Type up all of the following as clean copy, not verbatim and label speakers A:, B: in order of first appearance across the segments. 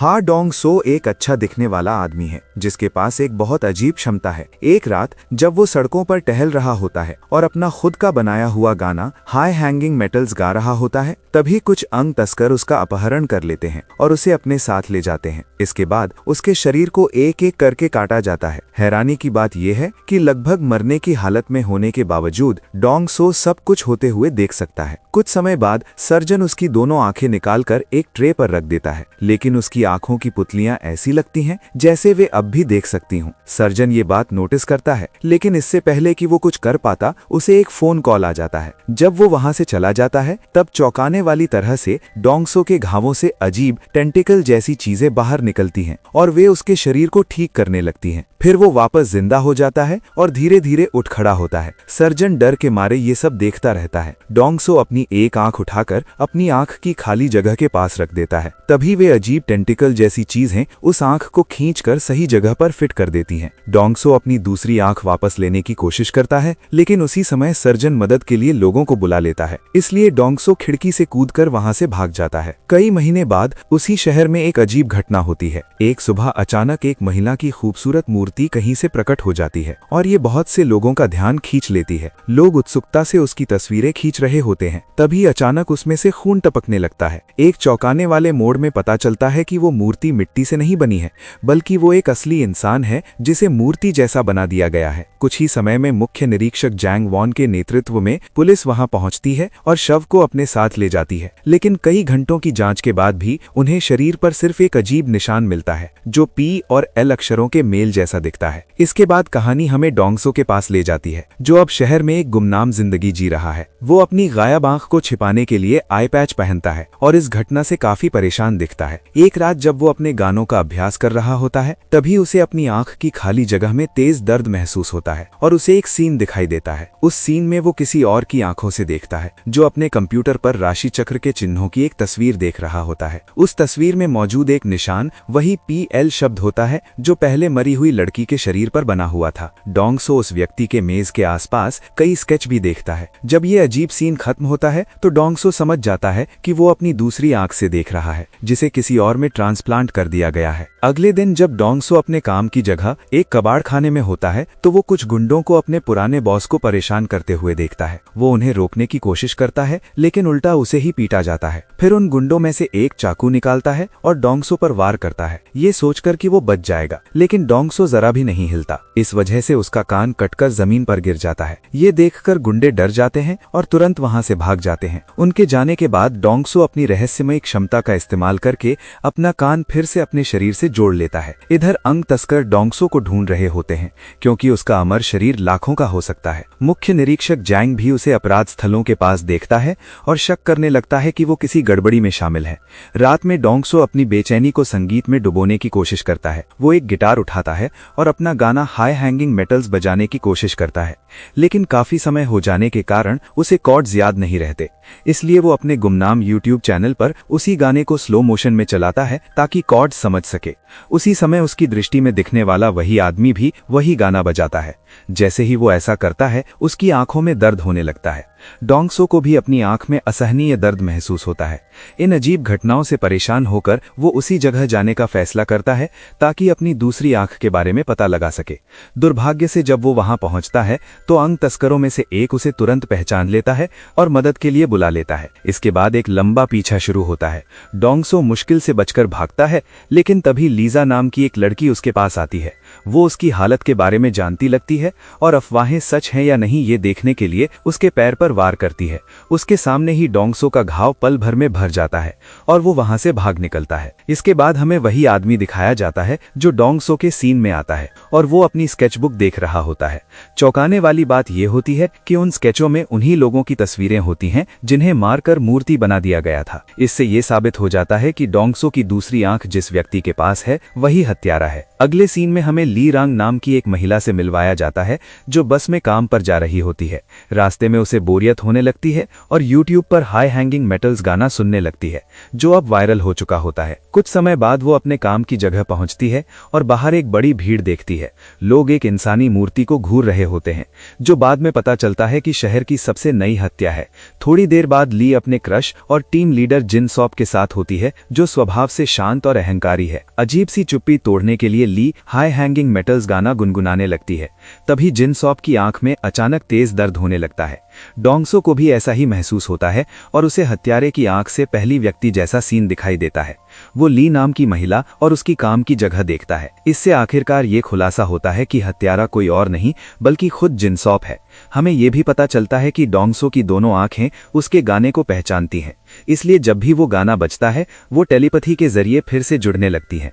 A: हा डोंग सो एक अच्छा दिखने वाला आदमी है जिसके पास एक बहुत अजीब क्षमता है। एक रात जब वो सड़कों पर टहल रहा होता है और अपना खुद का बनाया हुआ गाना हाई हैंगिंग मेटल्स गा रहा होता है, तभी कुछ अंग तस्कर उसका अपहरण कर लेते हैं और उसे अपने साथ ले जाते हैं। इसके बाद उसके शरीर को एक एक करके काटा जाता है। हैरानी की बात यह है कि लगभग मरने की हालत में होने के बावजूद डोंग सो सब कुछ होते हुए देख सकता है। कुछ समय बाद सर्जन उसकी दोनों आंखें निकालकर एक ट्रे पर रख देता है, लेकिन उसकी आंखों की पुतलियां ऐसी लगती हैं जैसे वे अब भी देख सकती हों। सर्जन ये बात नोटिस करता है, लेकिन इससे पहले कि वो कुछ कर पाता उसे एक फोन कॉल आ जाता है। जब वो वहां से चला जाता है तब चौंकाने वाली तरह से डोंग सो के घावों से अजीब टेंटिकल जैसी चीजें बाहर निकलती हैं और वे उसके शरीर को ठीक करने लगती हैं। फिर वो वापस जिंदा हो जाता है और धीरे धीरे उठ खड़ा होता है। सर्जन डर के मारे ये सब देखता रहता है। डोंग सो अपनी एक आंख उठाकर अपनी आंख की खाली जगह के पास रख देता है। तभी वे अजीब टेंटिकल जैसी चीजें उस आंख को खींचकर सही जगह पर फिट कर देती हैं। डोंग सो अपनी दूसरी आंख वापस लेने की कोशिश करता है, लेकिन उसी समय सर्जन मदद के लिए लोगों को बुला लेता है। इसलिए डोंग सो खिड़की से कूदकर वहां से भाग जाता है। कई महीने बाद उसी शहर में एक अजीब घटना होती है। एक सुबह अचानक एक महिला की खूबसूरत मूर्ति कहीं से प्रकट हो जाती है और ये बहुत से लोगों का ध्यान खींच लेती है। लोग उत्सुकता से उसकी तस्वीरें खींच रहे होते हैं। तभी अचानक उसमें से खून टपकने लगता है। एक चौंकाने वाले मोड़ में पता चलता है कि वो मूर्ति मिट्टी से नहीं बनी है, बल्कि वो एक असली इंसान है जिसे मूर्ति जैसा बना दिया गया है। कुछ ही समय में मुख्य निरीक्षक जैंग वॉन के नेतृत्व में पुलिस वहां पहुंचती है और शव को अपने साथ ले जाती है। लेकिन कई घंटों की जांच के बाद भी उन्हें शरीर पर सिर्फ एक अजीब निशान मिलता है जो पी और एल अक्षरों के मेल जैसा दिखता है। इसके बाद कहानी हमें डोंग सो के पास ले जाती है, जो अब शहर में एक गुमनाम जिंदगी जी रहा है। वो अपनी गायब आंख को छिपाने के लिए आई पैच पहनता है और इस घटना से काफी परेशान दिखता है। एक रात जब वो अपने गानों का अभ्यास कर रहा होता है, तभी उसे अपनी आंख की खाली जगह में तेज दर्द महसूस होता है और उसे एक सीन दिखाई देता है। उस सीन में वो किसी और की आंखों से देखता है, जो अपने कंप्यूटर पर राशि चक्र के चिन्हों की एक तस्वीर देख रहा होता है। उस तस्वीर में मौजूद एक निशान वही PL शब्द होता है जो पहले मरी हुई लड़की के शरीर पर बना हुआ था। डोंग सो उस व्यक्ति के मेज के आसपास कई स्केच भी देखता है। जब ये अजीब सीन खत्म होता है तो डोंग सो समझ जाता है कि वो अपनी दूसरी आंख से देख रहा है, जिसे किसी और में ट्रांसप्लांट कर दिया गया है। अगले दिन जब डोंग सो अपने काम की जगह एक कबाड़ खाने में होता है तो वो कुछ गुंडों को अपने पुराने बॉस को परेशान करते हुए देखता है। वो उन्हें रोकने की कोशिश करता है, लेकिन उल्टा उसे ही पीटा जाता है। फिर उन गुंडों में से एक चाकू निकालता है और डोंग सो पर वार करता है, ये सोचकर कि वो बच जाएगा। लेकिन डोंग सो जरा भी नहीं हिलता। इस वजह से उसका कान कटकर जमीन पर गिर जाता है। ये देखकर गुंडे डर जाते हैं और तुरंत वहां से भाग जाते हैं। उनके जाने के बाद डोंग सो अपनी रहस्यमय क्षमता का इस्तेमाल करके अपना कान फिर से अपने शरीर से जोड़ लेता है। इधर अंग तस्कर डोंग सो को ढूंढ रहे होते हैं, क्योंकि उसका अमर शरीर लाखों का हो सकता है। मुख्य निरीक्षक जैंग भी उसे अपराध स्थलों के पास देखता है और शक करने लगता है कि वो किसी गड़बड़ी में शामिल है। रात में डोंग सो अपनी बेचैनी को संगीत में डुबोने की कोशिश करता है। वो एक गिटार उठाता है और अपना गाना हाई हैंगिंग मेटल्स बजाने की कोशिश करता है, लेकिन काफी समय हो जाने के कारण उसे कॉर्ड्स याद नहीं रहते। इसलिए वो अपने गुमनाम YouTube चैनल पर उसी गाने को स्लो मोशन में चलाता है ताकि कॉर्ड्स समझ सके। उसी समय उसकी दृष्टि में दिखने वाला वही आदमी भी वही गाना बजाता है। जैसे ही वो ऐसा करता है, उसकी आंखों में दर्द होने लगता है। डोंग सो को भी अपनी आंख में असहनीय दर्द महसूस होता है। इन अजीब घटनाओं से परेशान होकर वो उसी जगह जाने का फैसला करता है ताकि अपनी दूसरी आंख के बारे में पता लगा सके। दुर्भाग्य से जब वो वहां पहुंचता है तो अंग तस्करों में से एक उसे तुरंत पहचान लेता है और मदद के लिए बुला लेता है। इसके बाद एक लंबा पीछा शुरू होता है। डोंग सो मुश्किल से बचकर भागता है, लेकिन तभी लीजा नाम की एक लड़की उसके पास आती है। वो उसकी हालत के बारे में जानती लगती है और अफवाहें सच हैं या नहीं ये देखने के लिए उसके पैर पर वार करती है। उसके सामने ही डोंग सो का घाव पल भर में भर जाता है और वो वहां से भाग निकलता है। इसके बाद हमें वही आदमी दिखाया जाता है जो डोंग सो के सीन में आता है और वो अपनी स्केचबुक देख रहा होता है। चौंकाने वाली बात यह होती है कि उन स्केचों में उन्हीं लोगों की तस्वीरें होती हैं जिन्हें मारकर मूर्ति बना दिया गया था। इससे ये साबित हो जाता है कि डोंग सो की दूसरी आंख जिस व्यक्ति के पास है वही हत्यारा है। अगले सीन में हमें ली रांग नाम की एक महिला से मिलवाया जाता है जो बस में काम पर जा रही होती है। रास्ते में उसे बोरियत होने लगती है और यूट्यूब पर हाई हैंगिंग मेटल्स गाना सुनने लगती है जो अब वायरल हो चुका होता है। कुछ समय बाद वो अपने काम की जगह पहुंचती है और बाहर एक बड़ी भीड़ देखती है। लोग एक इंसानी मूर्ति को घूर रहे होते हैं जो बाद में पता चलता है कि शहर की सबसे नई हत्या है। थोड़ी देर बाद ली अपने क्रश और टीम लीडर जिन सॉप के साथ होती है जो स्वभाव से शांत और अहंकारी है। अजीब सी चुप्पी तोड़ने के लिए ली हाई हैंगिंग मेटल्स गाना गुनगुनाने लगती है। तभी जिन सॉप की आंख में अचानक तेज दर्द होने लगता है। डोंगसो को भी ऐसा ही महसूस होता है और उसे हत्यारे की आंख से पहली व्यक्ति जैसा सीन दिखाई देता है। वो ली नाम की महिला और उसकी काम की जगह देखता है। इससे आखिरकार ये खुलासा होता है कि हत्यारा कोई और नहीं बल्कि खुद जिन सॉप है। हमें यह भी पता चलता है कि डोंगसो की दोनों आंखें उसके गाने को पहचानती हैं, इसलिए जब भी वो गाना बजता है वो टेलीपैथी के जरिए फिर से जुड़ने लगती हैं।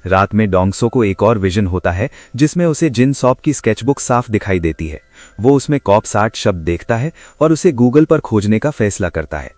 A: रात में डोंगसो को एक और विजन होता है जिसमें उसे जिन सॉप की स्केचबुक साफ दिखाई देती है। वो उसमें कॉप 60 शब्द देखता है और उसे गूगल पर खोजने का फैसला करता है।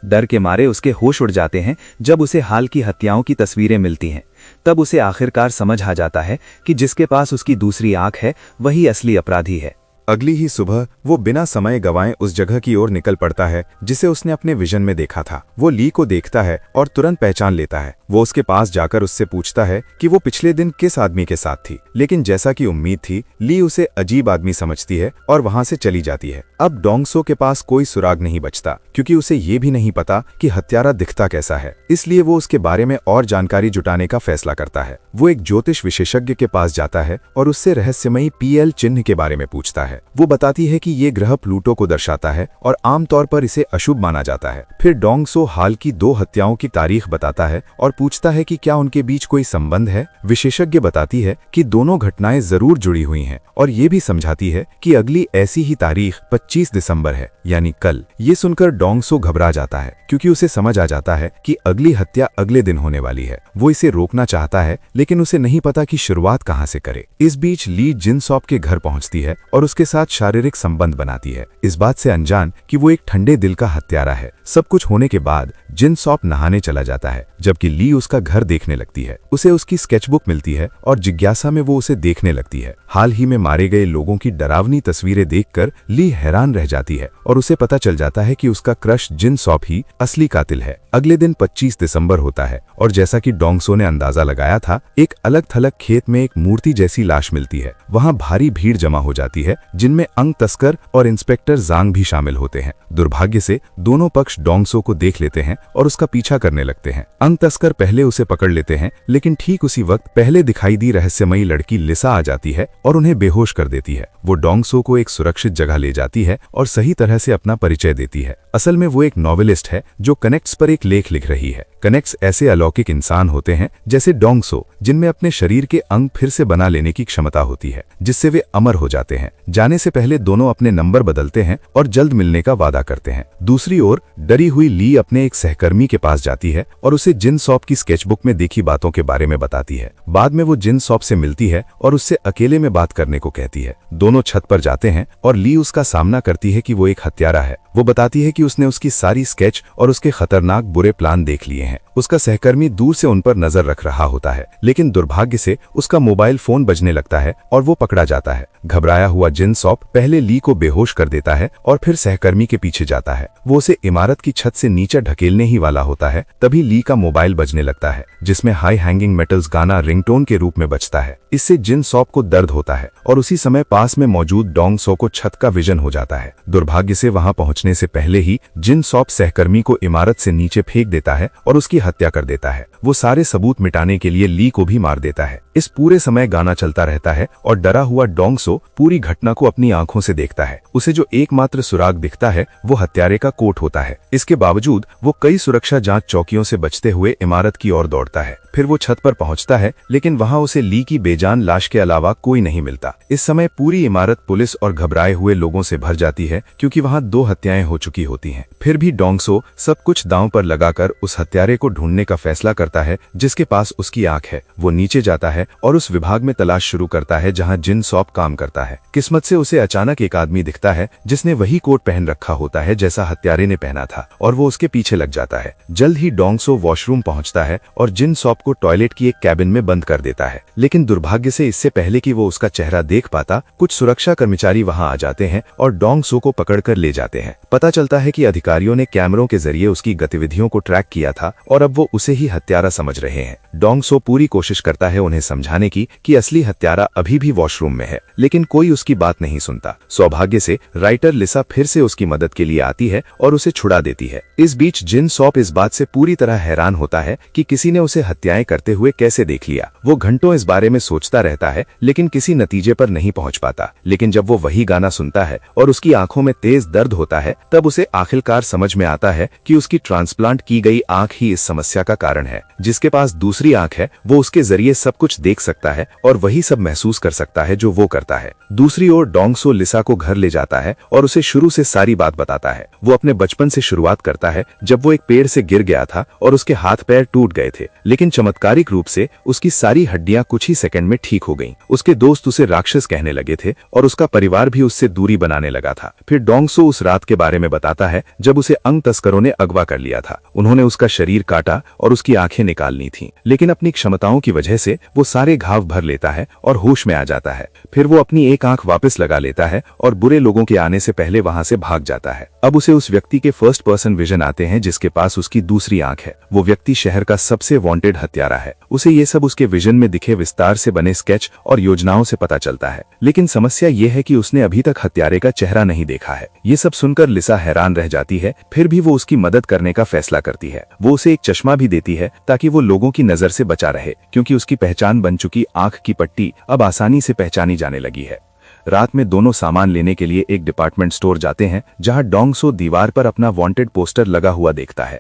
A: डर के मारे उसके होश उड़ जाते हैं जब उसे हाल की हत्याओं की तस्वीरें मिलती हैं। तब उसे आखिरकार समझ आ जाता है कि जिसके पास उसकी दूसरी आंख है वही असली अपराधी है।
B: अगली ही सुबह वो बिना समय गंवाए उस जगह की ओर निकल पड़ता है जिसे उसने अपने विजन में देखा था। वो ली को देखता है और तुरंत पहचान लेता है। वो उसके पास जाकर उससे पूछता है कि वो पिछले दिन किस आदमी के साथ थी, लेकिन जैसा कि उम्मीद थी ली उसे अजीब आदमी समझती है और वहां से चली जाती है। अब डोंगसो के पास कोई सुराग नहीं बचता क्योंकि उसे ये भी नहीं पता कि हत्यारा दिखता कैसा है, इसलिए वो उसके बारे में और जानकारी जुटाने का फैसला करता है। वो एक ज्योतिष विशेषज्ञ के पास जाता है और उससे रहस्यमयी PL चिन्ह के बारे में पूछता है। वो बताती है कि ये ग्रह प्लूटो को दर्शाता है और आमतौर पर इसे अशुभ माना जाता है। फिर डोंगसो हाल की 2 हत्याओं की तारीख बताता है और पूछता है कि क्या उनके बीच कोई संबंध है। विशेषज्ञ बताती है कि दोनों घटनाएं जरूर जुड़ी हुई हैं और ये भी समझाती है कि अगली ऐसी ही तारीख 25 दिसंबर है, यानी कल। ये सुनकर डोंगसो घबरा जाता है क्योंकि उसे समझ आ जाता है कि अगली हत्या अगले दिन होने वाली है। वो इसे रोकना चाहता है लेकिन उसे नहीं पता कि शुरुआत कहां से करे। इस बीच ली जिन सॉप के घर पहुंचती है और उसके साथ शारीरिक संबंध बनाती है, इस बात से अनजान कि वो एक ठंडे दिल का हत्यारा है। सब कुछ होने के बाद जिन सॉप नहाने चला जाता है जबकि ली उसका घर देखने लगती है। उसे उसकी स्केचबुक मिलती है और जिज्ञासा में वो उसे देखने लगती है। हाल ही में मारे गए लोगों की डरावनी तस्वीरें देखकर ली हैरान रह जाती है और उसे पता चल जाता है कि उसका क्रश जिन सॉप ही असली कातिल है। अगले दिन 25 दिसंबर होता है और जैसा कि डोंगसो ने अंदाजा लगाया था, एक अलग थलग खेत में एक मूर्ति जैसी लाश मिलती है। वहां भारी भीड़ जमा हो जाती है जिनमें अंग तस्कर और इंस्पेक्टर जांग भी शामिल होते हैं। दुर्भाग्य से दोनों पक्ष डोंगसो को देख लेते हैं और उसका पीछा करने लगते हैं। अंग तस्कर पहले उसे पकड़ लेते हैं लेकिन ठीक उसी वक्त पहले दिखाई दी रहस्यमयी लड़की लिसा आ जाती है और उन्हें बेहोश कर देती है। वो डोंगसो को एक सुरक्षित जगह ले जाती है और सही तरह से अपना परिचय देती है। असल में वो एक नॉवेलिस्ट है जो कनेक्ट्स पर एक लेख लिख रही है। कनेक्ट्स ऐसे अलौकिक इंसान होते हैं जैसे डोंगसो जिनमें अपने शरीर के अंग फिर से बना लेने की क्षमता होती है जिससे वे अमर हो जाते हैं। जाने से पहले दोनों अपने नंबर बदलते हैं और जल्द मिलने का वादा करते हैं। दूसरी ओर डरी हुई ली अपने एक सहकर्मी के पास जाती है और उसे जिन सॉप की स्केचबुक में देखी बातों के बारे में बताती है। बाद में वो जिन सॉप से मिलती है और उससे अकेले में बात करने को कहती है। दोनों छत पर जाते हैं और ली उसका सामना करती है कि वो एक हत्यारा है। वो बताती है कि उसने उसकी सारी स्केच और उसके खतरनाक बुरे प्लान देख लिए हैं। उसका सहकर्मी दूर से उन पर नजर रख रहा होता है लेकिन दुर्भाग्य से उसका मोबाइल फोन बजने लगता है और वो पकड़ा जाता है। घबराया हुआ जिन सॉप पहले ली को बेहोश कर देता है और फिर सहकर्मी के पीछे जाता है। वो उसे इमारत की छत से नीचे ढकेलने ही वाला होता है, तभी ली का मोबाइल बजने लगता है जिसमें हाई हैंगिंग मेटल्स गाना रिंगटोन के रूप में बजता है। इससे जिन सॉप को दर्द होता है और उसी समय पास में मौजूद डोंगसो को छत का विजन हो जाता है। दुर्भाग्य से वहां पहुंचने से पहले ही जिन सॉप सहकर्मी को इमारत से नीचे फेंक देता है और उसकी हत्या कर देता है। वो सारे सबूत मिटाने के लिए ली को भी मार देता है। इस पूरे समय गाना चलता रहता है और डरा हुआ डोंगसो पूरी घटना को अपनी आंखों से देखता है। उसे जो एकमात्र सुराग दिखता है वो हत्यारे का कोट होता है। इसके बावजूद वो कई सुरक्षा जांच चौकियों से बचते हुए इमारत की ओर दौड़ता है। फिर वो छत पर पहुंचता है लेकिन वहां उसे ली की बेजान लाश के अलावा कोई नहीं मिलता। इस समय पूरी इमारत पुलिस और घबराए हुए लोगों से भर जाती है क्योंकि वहां 2 हत्याएं हो चुकी होती हैं। फिर भी डोंगसो सब कुछ दांव पर लगाकर उस हत्यारे को ढूंढने का फैसला करता है जिसके पास उसकी आंख है। वो नीचे जाता है और उस विभाग में तलाश शुरू करता है जहां जिन सॉप काम करता है। किस्मत से उसे अचानक एक आदमी दिखता है जिसने वही कोट पहन रखा होता है जैसा हत्यारे ने पहना था, और वो उसके पीछे लग जाता है। जल्द ही डोंग सो वॉशरूम पहुंचता है और जिन सॉप को टॉयलेट की एक कैबिन में बंद कर देता है। लेकिन दुर्भाग्य से इससे पहले कि वो उसका चेहरा देख पाता, कुछ सुरक्षा कर्मचारी वहां आ जाते हैं और डोंग सो को पकड़कर ले जाते हैं। पता चलता है कि अधिकारियों ने कैमरों के जरिए उसकी गतिविधियों को ट्रैक किया था और अब वो उसे ही हत्यारा समझ रहे हैं। डोंग सो पूरी कोशिश करता है उन्हें समझाने की कि असली हत्यारा अभी भी वॉशरूम में है, लेकिन कोई उसकी बात नहीं सुनता। सौभाग्य से राइटर लिसा फिर से उसकी मदद के लिए आती है और उसे छुड़ा देती है। इस बीच जिन सॉप इस बात से पूरी तरह हैरान होता है कि किसी ने उसे हत्याएं करते हुए कैसे देख लिया। वो घंटों इस बारे में सोचता रहता है लेकिन किसी नतीजे पर नहीं पहुंच पाता। लेकिन जब वो वही गाना सुनता है और उसकी आंखों में तेज दर्द होता है, तब उसे आखिरकार समझ में आता है कि उसकी ट्रांसप्लांट की गई आंख ही इस समस्या का कारण है। जिसके पास दूसरी आंख है वो उसके जरिए सब कुछ देख सकता है और वही सब महसूस कर सकता है जो वो करता है। दूसरी ओर डोंग सो लिसा को घर ले जाता है और उसे शुरू से सारी बात बताता है। वो अपने बचपन से शुरुआत करता है जब वो एक पेड़ से गिर गया था और उसके हाथ पैर टूट गए थे, लेकिन चमत्कारिक रूप से उसकी सारी हड्डियां कुछ ही सेकंड में ठीक हो गईं। उसके दोस्त उसे राक्षस कहने लगे थे और उसका परिवार भी उससे दूरी बनाने लगा था। फिर डोंग सो उस रात के बारे में बताता है जब उसे अंग तस्करों ने अगवा कर लिया था। उन्होंने उसका शरीर काटा और उसकी आंखें निकालनी थीं, लेकिन अपनी क्षमताओं की वजह से वो सारे घाव भर लेता है और होश में आ जाता है। फिर वो अपनी एक आंख वापस लगा लेता है और बुरे लोगों के आने से पहले वहां से भाग जाता है। अब उसे उस व्यक्ति के फर्स्ट पर्सन विजन आते हैं जिसके पास उसकी दूसरी आंख है। वो व्यक्ति शहर का सबसे वांटेड हत्यारा है। उसे ये सब उसके विजन में दिखे विस्तार से बने स्केच और योजनाओं से पता चलता है, लेकिन समस्या ये है कि उसने अभी तक हत्यारे का चेहरा नहीं देखा है। ये सब सुनकर लिसा हैरान रह जाती है, फिर भी वो उसकी मदद करने का फैसला करती है। वो उसे एक चश्मा भी देती है ताकि वो लोगों की नजर से बचा रहे, क्योंकि उसकी पहचान बन चुकी आंख की पट्टी अब आसानी से पहचानी जाने लगी है। रात में दोनों सामान लेने के लिए एक डिपार्टमेंट स्टोर जाते हैं जहां डोंग सो दीवार पर अपना वांटेड पोस्टर लगा हुआ देखता है।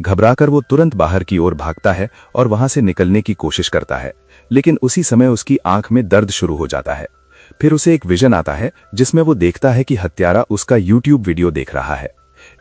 B: घबराकर वो तुरंत बाहर की ओर भागता है और वहां से निकलने की कोशिश करता है, लेकिन उसी समय उसकी आंख में दर्द शुरू हो जाता है। फिर उसे एक विजन आता है जिसमें वो देखता है कि हत्यारा उसका यूट्यूब वीडियो देख रहा है।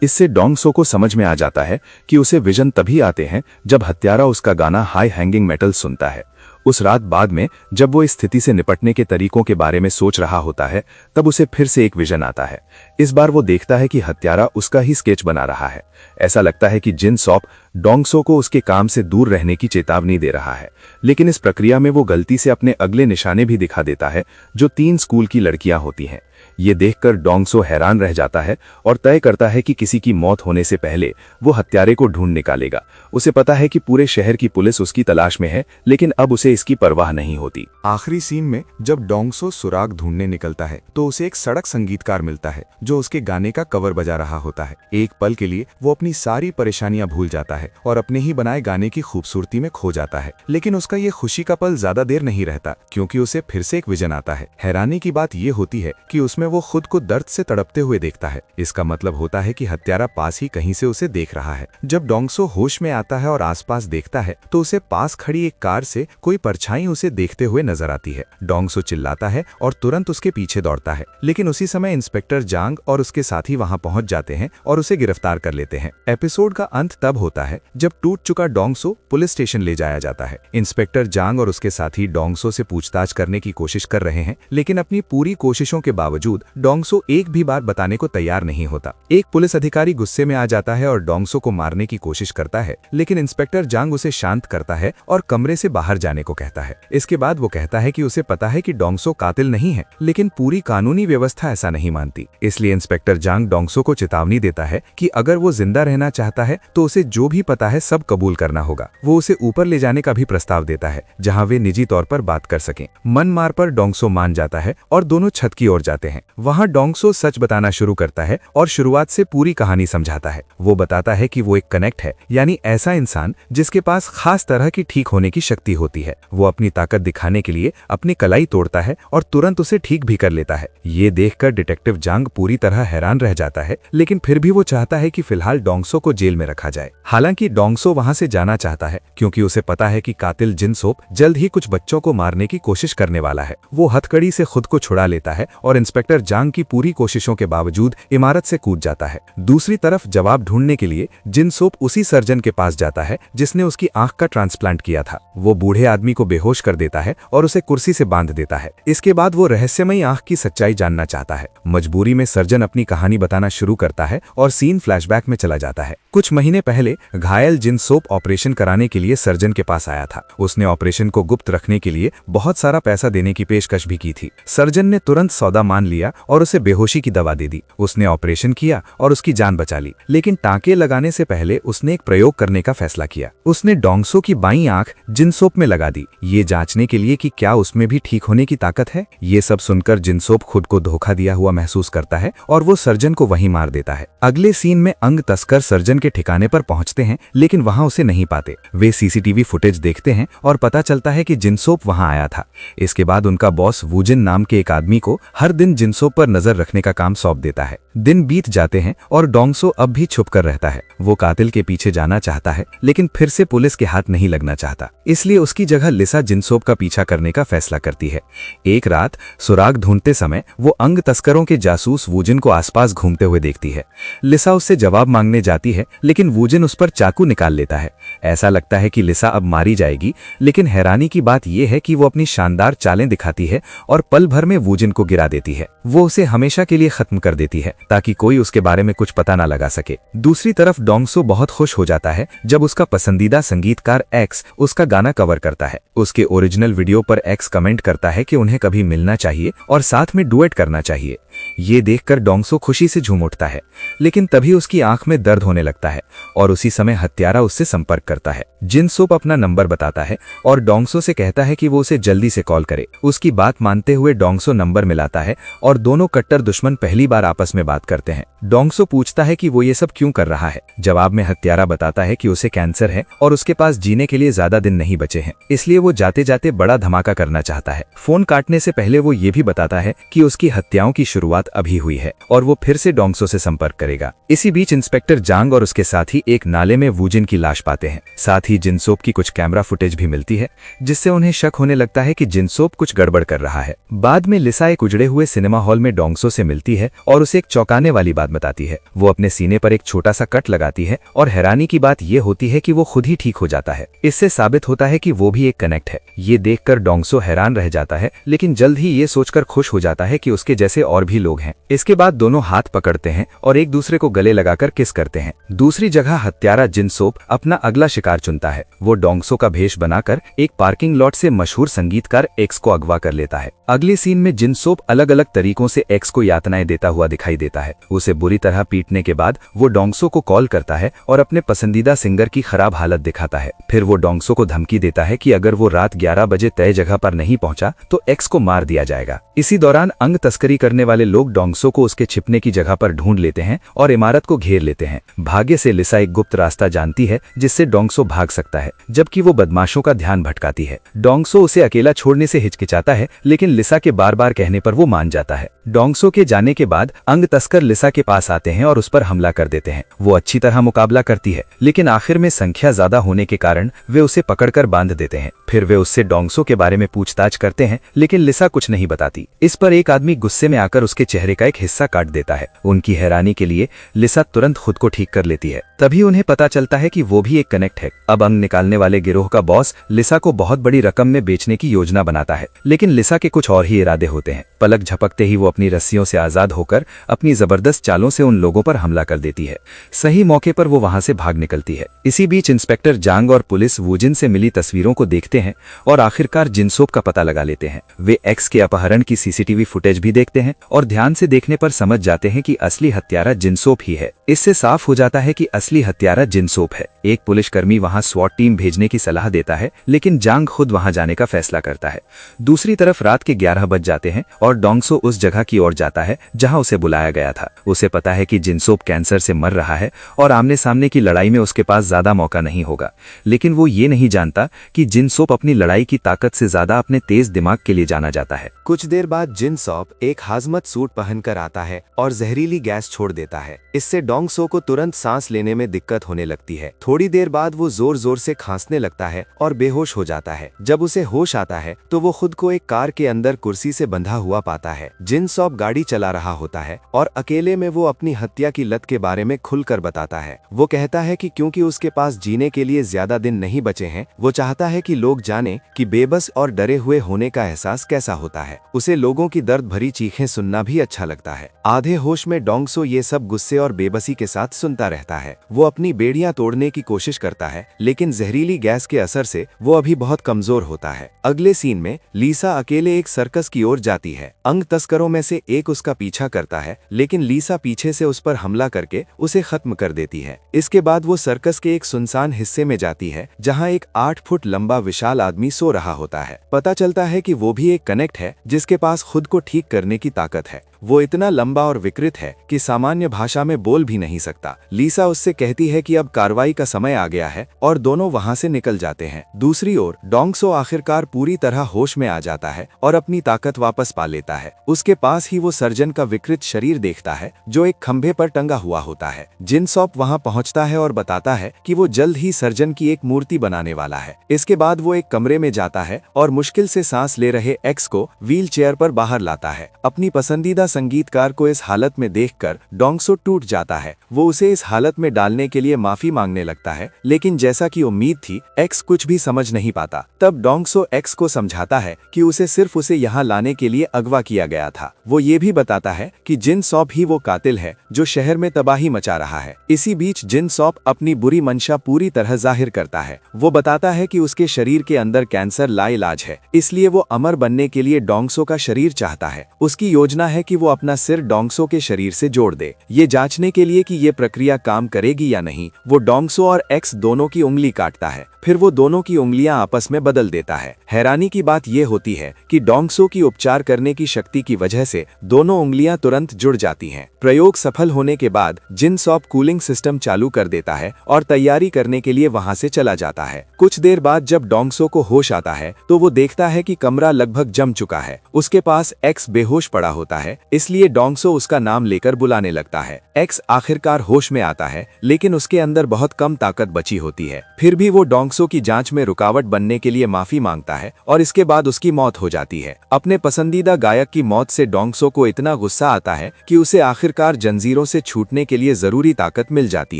B: इससे डोंग सो को समझ में आ जाता है कि उसे विजन तभी आते हैं जब हत्यारा उसका गाना हाई हैंगिंग मेटल सुनता है। उस रात बाद में जब वो इस स्थिति से निपटने के तरीकों के बारे में सोच रहा होता है, तब उसे फिर से एक विजन आता है। इस बार वो देखता है कि हत्यारा उसका ही स्केच बना रहा है। ऐसा लगता है कि जिन सॉप डोंग सो को उसके काम से दूर रहने की चेतावनी दे रहा है, लेकिन इस प्रक्रिया में वो गलती से अपने अगले निशाने भी दिखा देता है जो 3 स्कूल की लड़कियां होती हैं। ये देखकर डोंग सो हैरान रह जाता है और तय करता है कि किसी की मौत होने से पहले वो हत्यारे को ढूंढ निकालेगा। उसे पता है कि पूरे शहर की पुलिस उसकी तलाश में है, लेकिन अब उसे इसकी परवाह नहीं होती।
A: आखिरी सीन में जब डोंग सो सुराग ढूंढने निकलता है तो उसे एक सड़क संगीतकार मिलता है जो उसके गाने का कवर बजा रहा होता है। एक पल के लिए वो अपनी सारी परेशानियां भूल जाता है और अपने ही बनाए गाने की खूबसूरती में खो जाता है। लेकिन उसका ये खुशी का पल ज्यादा देर नहीं रहता, क्योंकि उसे फिर से एक विजन आता है। हैरानी की बात ये होती है कि उसमें वो खुद को दर्द से तड़पते हुए देखता है। इसका मतलब होता है कि हत्यारा पास ही कहीं से उसे देख रहा है। जब डोंग सो होश में आता है और आसपास देखता है तो उसे पास खड़ी एक कार से कोई परछाई उसे देखते हुए नजर आती है। डोंग सो चिल्लाता है और तुरंत उसके पीछे दौड़ता है, लेकिन उसी समय इंस्पेक्टर जांग और उसके साथी वहां पहुंच जाते हैं और उसे गिरफ्तार कर लेते हैं। एपिसोड का अंत तब होता है जब टूट चुका डोंग सो पुलिस स्टेशन ले जाया जाता है। इंस्पेक्टर जांग और उसके साथी डोंग सो से पूछताछ करने की कोशिश कर रहे हैं, लेकिन अपनी पूरी कोशिशों के बावजूद डोंग सो एक भी बात बताने को तैयार नहीं होता। एक पुलिस अधिकारी गुस्से में आ जाता है और डोंग सो को मारने की कोशिश करता है, लेकिन इंस्पेक्टर जांग उसे शांत करता है और कमरे से बाहर जाने को कहता है। इसके बाद वो कहता है कि उसे पता है कि डोंग सो कातिल नहीं है, लेकिन पूरी कानूनी व्यवस्था ऐसा नहीं मानती। इसलिए इंस्पेक्टर जांग डोंग सो को चेतावनी देता है कि अगर वो जिंदा रहना चाहता है तो उसे जो भी पता है सब कबूल करना होगा। वो उसे ऊपर ले जाने का भी प्रस्ताव देता है जहां वे निजी तौर पर बात कर सकें। मन मार पर डोंग सो मान जाता है और दोनों छत की ओर जाते हैं। वहां डोंग सो सच बताना शुरू करता है और शुरुआत से पूरी कहानी समझाता है। वो बताता है कि वो एक कनेक्ट है, यानी ऐसा इंसान जिसके पास खास तरह की ठीक होने की शक्ति होती है। वो अपनी ताकत दिखाने के लिए अपनी कलाई तोड़ता है और तुरंत उसे ठीक भी कर लेता है। ये देखकर डिटेक्टिव जांग पूरी तरह हैरान रह जाता है, लेकिन फिर भी वो चाहता है कि फिलहाल डोंग सो को जेल में रखा जाए। हालांकि डोंग सो वहां से जाना चाहता है क्योंकि उसे पता है कि कातिल जिन सोप जल्द ही कुछ बच्चों को मारने की कोशिश करने वाला है। वो हथकड़ी से खुद को छुड़ा लेता है और इंस्पेक्टर
B: इंस्पेक्टर जांग की पूरी कोशिशों के बावजूद इमारत से कूद जाता है। दूसरी तरफ जवाब ढूंढने के लिए जिनसोप उसी सर्जन के पास जाता है जिसने उसकी आंख का ट्रांसप्लांट किया था। वो बूढ़े आदमी को बेहोश कर देता है और उसे कुर्सी से बांध देता है। इसके बाद वो रहस्यमयी आंख की सच्चाई जानना चाहता है। मजबूरी में सर्जन अपनी कहानी बताना शुरू करता है और सीन फ्लैशबैक में चला जाता है। कुछ महीने पहले घायल जिनसोप ऑपरेशन कराने के लिए सर्जन के पास आया था। उसने ऑपरेशन को गुप्त रखने के लिए बहुत सारा पैसा देने की पेशकश भी की थी। सर्जन ने तुरंत सौदा मान लिया और उसे बेहोशी की दवा दे दी। उसने ऑपरेशन किया और उसकी जान बचा ली, लेकिन टांके लगाने से पहले उसने एक प्रयोग करने का फैसला किया। उसने डोंगसो की बाईं आंख जिनसोप में लगा दी, ये जांचने के लिए कि क्या उसमें भी ठीक होने की ताकत है। ये सब सुनकर जिनसोप खुद को धोखा दिया हुआ महसूस करता है और वो सर्जन को वहीं मार देता है। अगले सीन में अंग तस्कर सर्जन के ठिकाने पर पहुंचते हैं, लेकिन वहां उसे नहीं पाते। वे सीसीटीवी फुटेज देखते हैं और पता चलता है कि जिनसोप वहां आया था। इसके बाद उनका बॉस वूजिन नाम के एक आदमी को हर दिन जिनसोप पर नजर रखने का काम सौंप देता है। दिन बीत जाते हैं और डोंगसो अब भी छुप कर रहता है। वो कातिल के पीछे जाना चाहता है, लेकिन फिर से पुलिस के हाथ नहीं लगना चाहता। इसलिए उसकी जगह लिसा जिनसोप का पीछा करने का फैसला करती है। एक रात सुराग ढूंढते समय वो अंग तस्करों के जासूस वूजिन को आसपास घूमते हुए देखती है। लिसा उससे जवाब मांगने जाती है, लेकिन वूजिन उस पर चाकू निकाल लेता है। ऐसा लगता है कि लिसा अब मारी जाएगी, लेकिन हैरानी की बात यह है कि वो अपनी शानदार चालें दिखाती है और पल भर में वूजिन को गिरा देती है। वो उसे हमेशा के लिए खत्म कर देती है ताकि कोई उसके बारे में कुछ पता ना लगा सके। दूसरी तरफ डोंगसो बहुत खुश हो जाता है जब उसका पसंदीदा संगीतकार एक्स उसका गाना कवर करता है। उसके ओरिजिनल वीडियो पर एक्स कमेंट करता है कि उन्हें कभी मिलना चाहिए और साथ में डुएट करना चाहिए। ये देखकर डोंगसो खुशी से झूम उठता है, लेकिन तभी उसकी आंख में दर्द होने लगता है और उसी समय हत्यारा उससे संपर्क करता है। जिनसोप अपना नंबर बताता है और डोंगसो से कहता है कि वो उसे जल्दी से कॉल करे। उसकी बात मानते हुए डोंगसो नंबर मिलाता है और दोनों कट्टर दुश्मन पहली बार आपस में बात करते हैं। डोंगसो पूछता है कि वो ये सब क्यों कर रहा है। जवाब में हत्यारा बताता है कि उसे कैंसर है और उसके पास जीने के लिए ज्यादा दिन नहीं बचे हैं, इसलिए वो जाते जाते बड़ा धमाका करना चाहता है। फोन काटने से पहले वो ये भी बताता है कि उसकी हत्याओं की शुरुआत अभी हुई है और वो फिर से डोंगसो से संपर्क करेगा। इसी बीच इंस्पेक्टर जांग और उसके साथी एक नाले में वूजिन की लाश पाते हैं। साथ ही जिनसोप की कुछ कैमरा फुटेज भी मिलती है, जिससे उन्हें शक होने लगता है कि जिनसोप कुछ गड़बड़ कर रहा है। बाद में लिसा एक उजड़े हुए सिनेमा हॉल में डोंगसो से मिलती है और उसे एक चौंकाने वाली बात बताती है। वो अपने सीने पर एक छोटा सा कट लगाती है और हैरानी की बात यह होती है कि वो खुद ही ठीक हो जाता है। इससे साबित होता है कि वो भी एक कनेक्ट है। ये देखकर डोंगसो हैरान रह जाता है, लेकिन जल्द ही ये सोचकर खुश हो जाता है कि उसके जैसे और भी लोग हैं। इसके बाद दोनों हाथ पकड़ते हैं और एक दूसरे को गले लगाकर किस करते हैं। दूसरी जगह हत्यारा जिनसोप अपना अगला शिकार चुनता है। वो डोंगसो का भेष बनाकर एक पार्किंग लॉट से मशहूर संगीतकार एक्स को अगवा कर लेता है। अगले सीन में जिनसोप अलग अलग तरीकों से एक्स को यातनाएं देता हुआ दिखाई देता है। उसे बुरी तरह पीटने के बाद वो डोंगसो को कॉल करता है और अपने पसंदीदा सिंगर की खराब हालत दिखाता है। फिर वो डोंगसो को धमकी देता है कि अगर वो रात 11 बजे तय जगह पर नहीं पहुंचा तो एक्स को मार दिया जाएगा। इसी दौरान अंग तस्करी करने वाले लोग डोंगसो को उसके छिपने की जगह पर ढूंढ लेते हैं और इमारत को घेर लेते हैं। भाग्य से लिसा एक गुप्त रास्ता जानती है जिससे डोंगसो भाग सकता है, जबकि वो बदमाशों का ध्यान भटकाती है। डोंगसो उसे अकेला छोड़ने से हिचकिचाता है, लेकिन लिसा के बार बार कहने पर वो मान जाता है। डोंगसो के जाने के बाद अंग तस्कर लिसा के पास आते हैं और उस पर हमला कर देते हैं। वो अच्छी तरह मुकाबला करती है, लेकिन आखिर में संख्या ज्यादा होने के कारण वे उसे पकड़कर बांध देते हैं। फिर वे उससे डोंगसो के बारे में पूछताछ करते हैं, लेकिन लिसा कुछ नहीं बताती। इस पर एक आदमी गुस्से में आकर उसके चेहरे का एक हिस्सा काट देता है। उनकी हैरानी के लिए लिसा तुरंत खुद को ठीक कर लेती है। तभी उन्हें पता चलता है कि वो भी एक कनेक्ट है। अब अंग निकालने वाले गिरोह का बॉस लिसा को बहुत बड़ी रकम में बेचने की योजना बनाता है, लेकिन लिसा के कुछ और ही इरादे होते हैं। पलक झपकते ही वो अपनी रस्सियों से आजाद होकर अपनी जबरदस्त चालों से उन लोगों पर हमला कर देती है। सही मौके पर वो वहां से भाग निकलती है। इसी बीच इंस्पेक्टर जांग और पुलिस वूजिन से मिली तस्वीरों को देखते हैं और आखिरकार जिनसोप का पता लगा लेते हैं। वे एक्स के अपहरण की सीसीटीवी फुटेज भी देखते हैं और ध्यान से देखने पर समझ जाते हैं कि असली हत्यारा जिनसोप ही है। इससे साफ हो जाता है कि असली हत्यारा जिनसोप है। एक पुलिसकर्मी वहां स्वॉट टीम भेजने की सलाह देता है, लेकिन जांग खुद वहां जाने का फैसला करता है। दूसरी तरफ रात के 11 बज जाते हैं और डोंगसो उस जगह की ओर जाता है जहां उसे बुलाया गया था। उसे पता है कि जिनसोप कैंसर से मर रहा है और आमने सामने की लड़ाई में उसके पास ज्यादा मौका नहीं होगा, लेकिन वो ये नहीं जानता कि जिनसोप अपनी लड़ाई की ताकत से ज्यादा अपने तेज दिमाग के लिए जाना जाता है।
A: कुछ देर बाद जिनसोप एक हाजमत सूट पहनकर आता है और जहरीली गैस छोड़ देता है। इससे डोंगसो को तुरंत सांस लेने में दिक्कत होने लगती है। थोड़ी देर बाद वो जोर जोर से खांसने लगता है और बेहोश हो जाता है। जब उसे होश आता है तो वो खुद को एक कार के अंदर कुर्सी से बंधा हुआ हुआ पाता है। जिन सॉप गाड़ी चला रहा होता है और अकेले में वो अपनी हत्या की लत के बारे में खुलकर बताता है। वो कहता है कि क्योंकि उसके पास जीने के लिए ज्यादा दिन नहीं बचे हैं, वो चाहता है कि लोग जाने कि बेबस और डरे हुए होने का एहसास कैसा होता है। उसे लोगों की दर्द भरी चीखें सुनना भी अच्छा लगता है। आधे होश में डोंगसो ये सब गुस्से और बेबसी के साथ सुनता रहता है। वो अपनी बेड़ियां तोड़ने की कोशिश करता है, लेकिन जहरीली गैस के असर से वो अभी बहुत कमजोर होता है। अगले सीन में लीसा अकेले एक सर्कस की ओर जाती है। अंग तस्करों में से एक उसका पीछा करता है, लेकिन लीसा पीछे से उस पर हमला करके उसे खत्म कर देती है। इसके बाद वो सर्कस के एक सुनसान हिस्से में जाती है, जहां एक 8 फुट लंबा विशाल आदमी सो रहा होता है। पता चलता है कि वो भी एक कनेक्ट है जिसके पास खुद को ठीक करने की ताकत है। वो इतना लंबा और विकृत है कि सामान्य भाषा में बोल भी नहीं सकता। लीसा उससे कहती है कि अब कार्रवाई का समय आ गया है और दोनों वहां से निकल जाते हैं। दूसरी ओर डोंगसो आखिरकार पूरी तरह होश में आ जाता है और अपनी ताकत वापस पा लेता है। उसके पास ही वो सर्जन का विकृत शरीर देखता है जो एक खंभे पर टंगा हुआ होता है। जिन सॉप वहां पहुंचता है और बताता है कि वो जल्द ही सर्जन की एक मूर्ति बनाने वाला है। इसके बाद वो एक कमरे में जाता है और मुश्किल से सांस ले रहे एक्स को व्हील चेयर पर बाहर लाता है। अपनी पसंदीदा संगीतकार को इस हालत में देखकर डोंगसो टूट जाता है। वो उसे इस हालत में डालने के लिए माफी मांगने लगता है, लेकिन जैसा कि उम्मीद थी, एक्स कुछ भी समझ नहीं पाता। तब डोंगसो एक्स को समझाता है कि उसे सिर्फ उसे यहाँ लाने के लिए अगवा किया गया था। वो ये भी बताता है कि जिन सॉप ही वो कातिल है जो शहर में तबाही मचा रहा है। इसी बीच जिन सॉप अपनी बुरी मंशा पूरी तरह जाहिर करता है। वो बताता है कि उसके शरीर के अंदर कैंसर लाइलाज है, इसलिए वो अमर बनने के लिए डोंगसो का शरीर चाहता है। उसकी योजना है कि वो अपना सिर डोंगसो के शरीर से जोड़ दे। ये जांचने के लिए कि ये प्रक्रिया काम करेगी या नहीं, वो डोंगसो और एक्स दोनों की उंगली काटता है। फिर वो दोनों की उंगलियां आपस में बदल देता है। हैरानी की बात यह होती है कि डोंगसो की उपचार करने की शक्ति की वजह से दोनों उंगलियां तुरंत जुड़ जाती हैं। प्रयोग सफल होने के बाद जिन सॉप कूलिंग सिस्टम चालू कर देता है और तैयारी करने के लिए वहां से चला जाता है। कुछ देर बाद जब डोंगसो को होश आता है तो वो देखता है कि कमरा लगभग जम चुका है। उसके पास एक्स बेहोश पड़ा होता है, इसलिए डोंगसो उसका नाम लेकर बुलाने लगता है। एक्स आखिरकार होश में आता है, लेकिन उसके अंदर बहुत कम ताकत बची होती है। फिर भी वो डोंगसो की जांच में रुकावट बनने के लिए माफी मांगता है और इसके बाद उसकी मौत हो जाती है। अपने पसंदीदा गायक की मौत से डोंगसो को इतना गुस्सा आता है कि उसे आखिरकार जंजीरों से छूटने के लिए जरूरी ताकत मिल जाती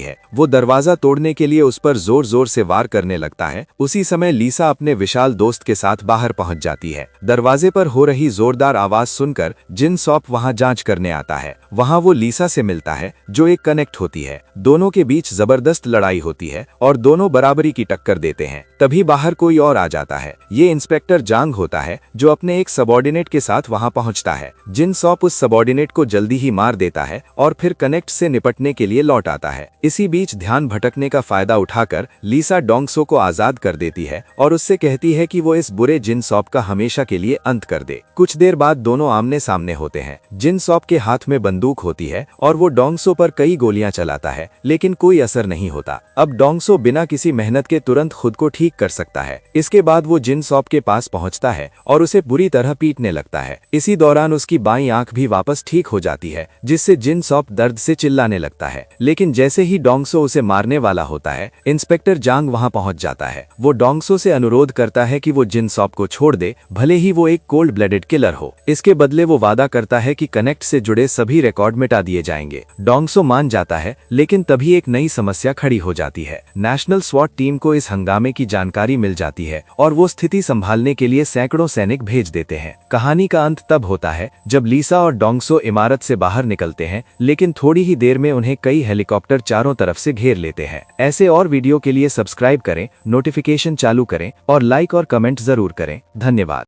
A: है। वो दरवाजा तोड़ने के लिए उस पर जोर जोर से वार करने लगता है। उसी समय लीसा अपने विशाल दोस्त के साथ बाहर पहुंच जाती है। दरवाजे पर हो रही जोरदार आवाज सुनकर जिन सॉप वहां जांच करने आता है। वहां वो लीसा से मिलता है जो एक कनेक्ट होती है। दोनों के बीच जबरदस्त लड़ाई होती है और दोनों बराबरी की टक्कर देते हैं। तभी बाहर कोई और आ जाता है। ये इंस्पेक्टर जांग होता है जो अपने एक सबॉर्डिनेट के साथ वहां पहुंचता है। जिन सॉप उस सबॉर्डिनेट को जल्दी ही मार देता है और फिर कनेक्ट से निपटने के लिए लौट आता है। इसी बीच ध्यान भटकने का फायदा उठाकर लीसा डोंगसो को आजाद कर देती है और उससे कहती है कि वो इस बुरे जिन सॉप का हमेशा के लिए अंत कर दे। कुछ देर बाद दोनों आमने सामने होते हैं। जिन सॉप के हाथ में बंदूक होती है और वो डोंगसो पर कई गोलियां चलाता है, लेकिन कोई असर नहीं होता। अब डोंगसो बिना किसी मेहनत के तुरंत खुद को ठीक कर सकता है। इसके बाद वो जिन सॉप के पास पहुंचता है और उसे बुरी तरह पीटने लगता है। इसी दौरान उसकी बाईं आंख भी वापस ठीक हो जाती है, जिससे जिन सॉप दर्द से चिल्लाने लगता है। लेकिन जैसे ही डोंगसो उसे मारने वाला होता है, इंस्पेक्टर जांग वहां पहुंच जाता है। वो डोंगसो से अनुरोध करता है कि वो जिन सॉप को छोड़ दे, भले ही वो एक कोल्ड ब्लडेड किलर हो। इसके बदले वो वादा करता है कि कनेक्ट से जुड़े सभी रिकॉर्ड मिटा दिए जाएंगे। डोंगसो मान जाता है, लेकिन तभी एक नई समस्या खड़ी हो जाती है। नेशनल स्वॉट टीम को इस हंगामे की जानकारी मिल जाती है और वो स्थिति संभालने के लिए सैकड़ों सैनिक भेज देते हैं। कहानी का अंत तब होता है जब लीसा और डोंगसो इमारत से बाहर निकलते हैं, लेकिन थोड़ी ही देर में उन्हें कई हेलीकॉप्टर चारों तरफ से घेर लेते हैं। ऐसे और वीडियो के लिए सब्सक्राइब करें, नोटिफिकेशन चालू करें और लाइक और कमेंट जरूर करें। धन्यवाद।